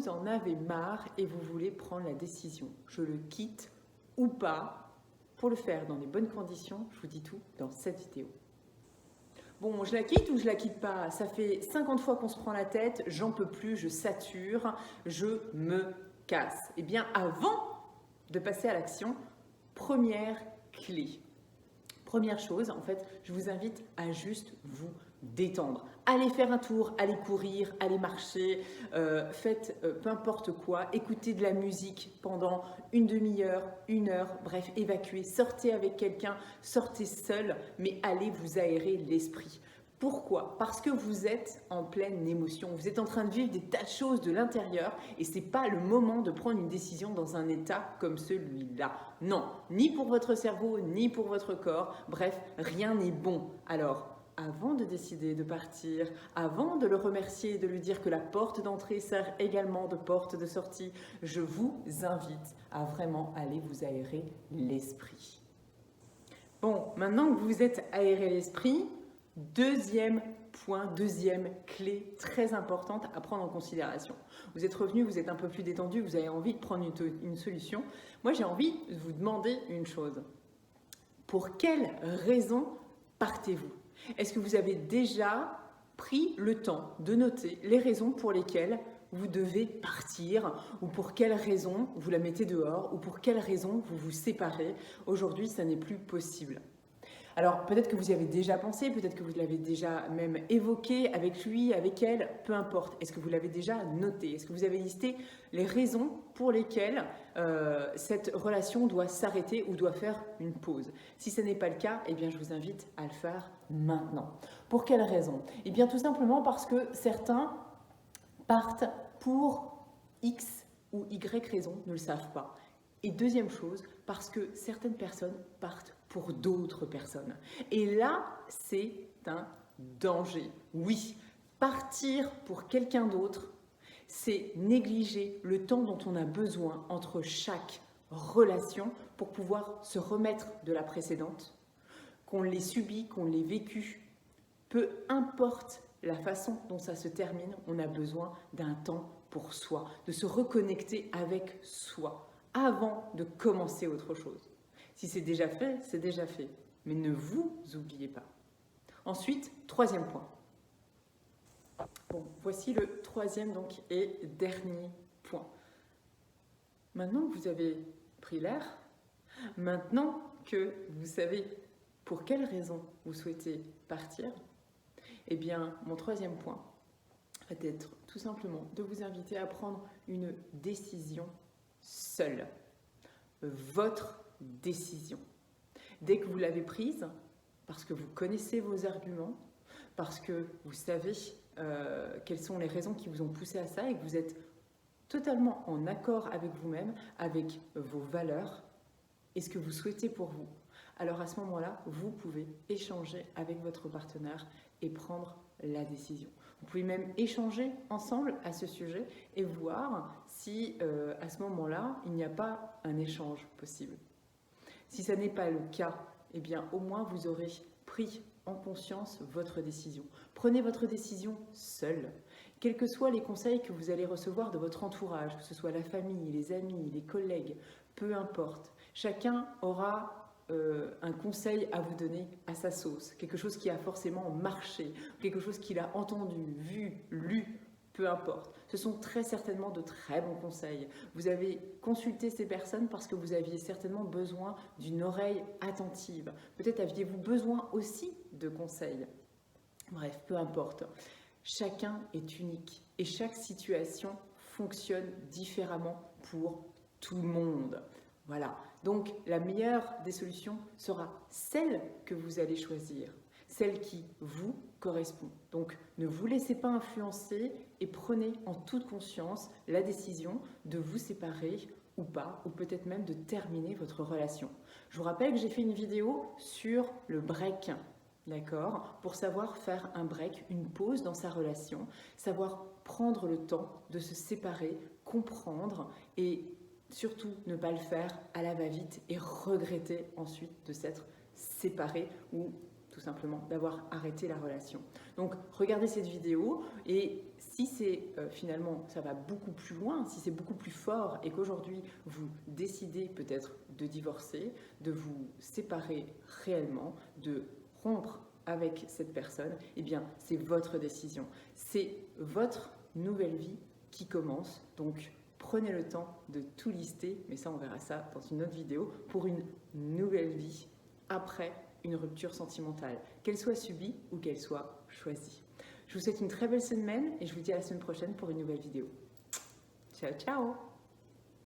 vous en avez marre et vous voulez prendre la décision. Je le quitte ou pas. Pour le faire dans les bonnes conditions, je vous dis tout dans cette vidéo. Bon, je la quitte ou je la quitte pas? Ça fait 50 fois qu'on se prend la tête, j'en peux plus, je sature, je me casse. Eh bien, avant de passer à l'action, première clé. Première chose, en fait, je vous invite à juste vous détendre. Allez faire un tour, allez courir, allez marcher, faites peu importe quoi, écoutez de la musique pendant une demi-heure, une heure, bref, évacuez, sortez avec quelqu'un, sortez seul, mais allez vous aérer l'esprit. Pourquoi? Parce que vous êtes en pleine émotion, vous êtes en train de vivre des tas de choses de l'intérieur et ce n'est pas le moment de prendre une décision dans un état comme celui-là. Non, ni pour votre cerveau, ni pour votre corps, bref, rien n'est bon. Alors, avant de décider de partir, avant de le remercier et de lui dire que la porte d'entrée sert également de porte de sortie, je vous invite à vraiment aller vous aérer l'esprit. Bon, maintenant que vous vous êtes aéré l'esprit, deuxième point, deuxième clé très importante à prendre en considération. Vous êtes revenu, vous êtes un peu plus détendu, vous avez envie de prendre une solution. Moi, j'ai envie de vous demander une chose. Pour quelle raison partez-vous? Est-ce que vous avez déjà pris le temps de noter les raisons pour lesquelles vous devez partir ou pour quelles raisons vous la mettez dehors ou pour quelles raisons vous vous séparez? Aujourd'hui, ça n'est plus possible. Alors peut-être que vous y avez déjà pensé, peut-être que vous l'avez déjà même évoqué avec lui, avec elle, peu importe. Est-ce que vous l'avez déjà noté? Est-ce que vous avez listé les raisons pour lesquelles cette relation doit s'arrêter ou doit faire une pause? Si ce n'est pas le cas, eh bien je vous invite à le faire maintenant. Pour quelles raisons? Eh bien tout simplement parce que certains partent pour X ou Y raisons, ne le savent pas. Et deuxième chose, parce que certaines personnes partent pour d'autres personnes. Et là, c'est un danger. Oui, partir pour quelqu'un d'autre, c'est négliger le temps dont on a besoin entre chaque relation pour pouvoir se remettre de la précédente, qu'on l'ait subi, qu'on l'ait vécu. Peu importe la façon dont ça se termine, on a besoin d'un temps pour soi, de se reconnecter avec soi avant de commencer autre chose. Si c'est déjà fait, c'est déjà fait. Mais ne vous oubliez pas. Ensuite, troisième point. Bon, voici le troisième donc, et dernier point. Maintenant que vous avez pris l'air, maintenant que vous savez pour quelles raisons vous souhaitez partir, eh bien, mon troisième point va être tout simplement de vous inviter à prendre une décision seule. Votre décision. Dès que vous l'avez prise, parce que vous connaissez vos arguments, parce que vous savez quelles sont les raisons qui vous ont poussé à ça et que vous êtes totalement en accord avec vous-même, avec vos valeurs et ce que vous souhaitez pour vous, alors à ce moment-là, vous pouvez échanger avec votre partenaire et prendre la décision. Vous pouvez même échanger ensemble à ce sujet et voir si à ce moment-là, il n'y a pas un échange possible. Si ça n'est pas le cas, eh bien au moins vous aurez pris en conscience votre décision. Prenez votre décision seul. Quels que soient les conseils que vous allez recevoir de votre entourage, que ce soit la famille, les amis, les collègues, peu importe. Chacun aura un conseil à vous donner à sa sauce, quelque chose qui a forcément marché, quelque chose qu'il a entendu, vu, lu, peu importe. Ce sont très certainement de très bons conseils. Vous avez consulté ces personnes parce que vous aviez certainement besoin d'une oreille attentive. Peut-être aviez-vous besoin aussi de conseils. Bref, peu importe. Chacun est unique et chaque situation fonctionne différemment pour tout le monde. Voilà, donc la meilleure des solutions sera celle que vous allez choisir, celle qui vous correspond. Donc ne vous laissez pas influencer et prenez en toute conscience la décision de vous séparer ou pas, ou peut-être même de terminer votre relation. Je vous rappelle que j'ai fait une vidéo sur le break, d'accord, pour savoir faire un break, une pause dans sa relation, savoir prendre le temps de se séparer, comprendre et surtout ne pas le faire à la va-vite et regretter ensuite de s'être séparé ou tout simplement d'avoir arrêté la relation. Donc regardez cette vidéo et si Si c'est finalement, ça va beaucoup plus loin, si c'est beaucoup plus fort et qu'aujourd'hui vous décidez peut-être de divorcer, de vous séparer réellement, de rompre avec cette personne, eh bien c'est votre décision. C'est votre nouvelle vie qui commence. Donc prenez le temps de tout lister, mais ça on verra ça dans une autre vidéo, pour une nouvelle vie après une rupture sentimentale, qu'elle soit subie ou qu'elle soit choisie. Je vous souhaite une très belle semaine et je vous dis à la semaine prochaine pour une nouvelle vidéo. Ciao, ciao!